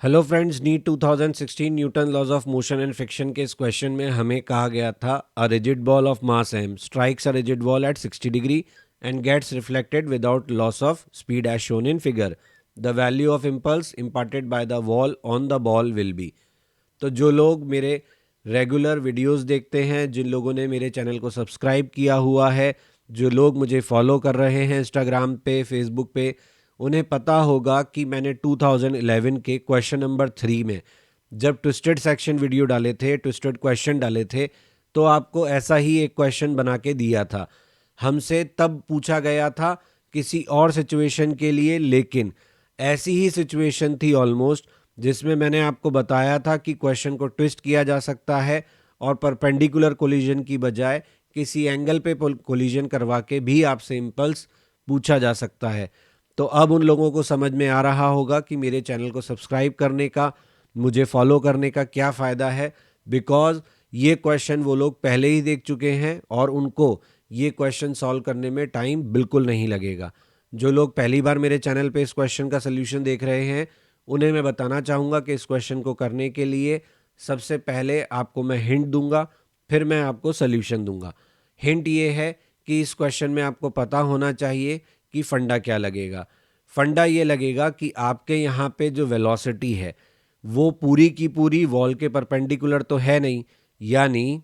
Hello friends, NEET 2016 Newton laws of motion and friction के इस question में हमें कहा गया था a rigid ball of mass m strikes a rigid ball at 60 degree and gets reflected without loss of speed as shown in figure. The value of impulse imparted by the wall on the ball will be. तो जो लोग मेरे regular videos देखते हैं, जिन लोगों ने मेरे channel को सब्सक्राइब किया हुआ है, जो लोग मुझे फॉलो कर रहे हैं इंस्टाग्राम पे, फेसबुक पे, उन्हें पता होगा कि मैंने 2011 के क्वेश्चन नंबर 3 में जब ट्विस्टेड सेक्शन वीडियो डाले थे, ट्विस्टेड क्वेश्चन डाले थे, तो आपको ऐसा ही एक क्वेश्चन बना के दिया था। हमसे तब पूछा गया था किसी और सिचुएशन के लिए, लेकिन ऐसी ही सिचुएशन थी ऑलमोस्ट, जिसमें मैंने आपको बताया था कि क्वेश्चन को ट्विस्ट किया जा सकता है और परपेंडिकुलर कोलिजन की बजाय किसी एंगल पे कोलिजन करवा के भी आपसे इम्पल्स पूछा जा सकता है। तो अब उन लोगों को समझ में आ रहा होगा कि मेरे चैनल को सब्सक्राइब करने का, मुझे फॉलो करने का क्या फ़ायदा है। बिकॉज ये क्वेश्चन वो लोग पहले ही देख चुके हैं और उनको ये क्वेश्चन सॉल्व करने में टाइम बिल्कुल नहीं लगेगा। जो लोग पहली बार मेरे चैनल पे इस क्वेश्चन का सल्यूशन देख रहे हैं, उन्हें मैं बताना चाहूँगा कि इस क्वेश्चन को करने के लिए सबसे पहले आपको मैं हिंट दूंगा, फिर मैं आपको सल्यूशन दूंगा। हिंट ये है कि इस क्वेश्चन में आपको पता होना चाहिए कि फंडा क्या लगेगा। फंडा ये लगेगा कि आपके यहाँ पे जो वेलोसिटी है वो पूरी की पूरी वॉल के परपेंडिकुलर तो है नहीं, यानी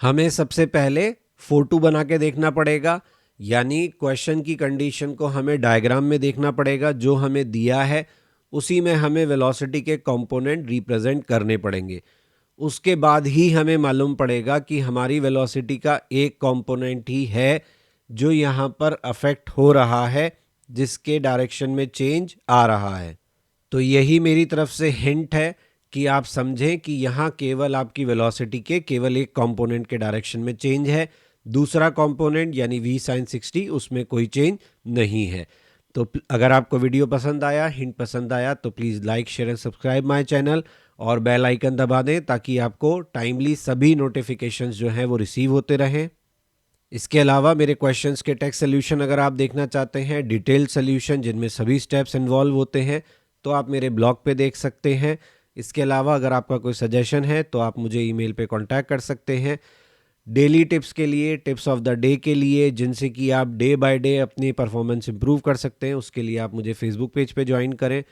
हमें सबसे पहले फोटो बना के देखना पड़ेगा। यानी क्वेश्चन की कंडीशन को हमें डायग्राम में देखना पड़ेगा, जो हमें दिया है उसी में हमें वेलोसिटी के कंपोनेंट रिप्रेजेंट करने पड़ेंगे। उसके बाद ही हमें मालूम पड़ेगा कि हमारी वेलोसिटी का एक कंपोनेंट ही है जो यहाँ पर अफेक्ट हो रहा है, जिसके डायरेक्शन में चेंज आ रहा है। तो यही मेरी तरफ से हिंट है कि आप समझें कि यहाँ केवल आपकी वेलोसिटी के केवल एक कंपोनेंट के डायरेक्शन में चेंज है, दूसरा कंपोनेंट यानी v sin 60 उसमें कोई चेंज नहीं है। तो अगर आपको वीडियो पसंद आया, हिंट पसंद आया, तो please like, share and subscribe my channel और बेल आइकन दबा दें ताकि आपको टाइमली सभी नोटिफिकेशंस जो हैं वो रिसीव होते रहें। इसके अलावा मेरे क्वेश्चंस के टेक्स्ट सोल्यूशन अगर आप देखना चाहते हैं, डिटेल्ड सोल्यूशन जिनमें सभी स्टेप्स इन्वॉल्व होते हैं, तो आप मेरे ब्लॉग पे देख सकते हैं। इसके अलावा अगर आपका कोई सजेशन है तो आप मुझे ईमेल पे कांटेक्ट कर सकते हैं। डेली टिप्स के लिए, टिप्स ऑफ द डे के लिए, जिनसे कि आप डे बाय डे अपनी परफॉर्मेंस इंप्रूव कर सकते हैं, उसके लिए आप मुझे फेसबुक पेज पे ज्वाइन करें।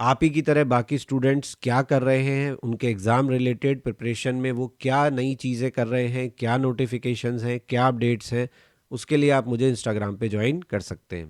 आप ही की तरह बाकी स्टूडेंट्स क्या कर रहे हैं, उनके एग्ज़ाम रिलेटेड प्रिपरेशन में वो क्या नई चीज़ें कर रहे हैं, क्या नोटिफिकेशंस हैं, क्या अपडेट्स हैं, उसके लिए आप मुझे इंस्टाग्राम पे ज्वाइन कर सकते हैं।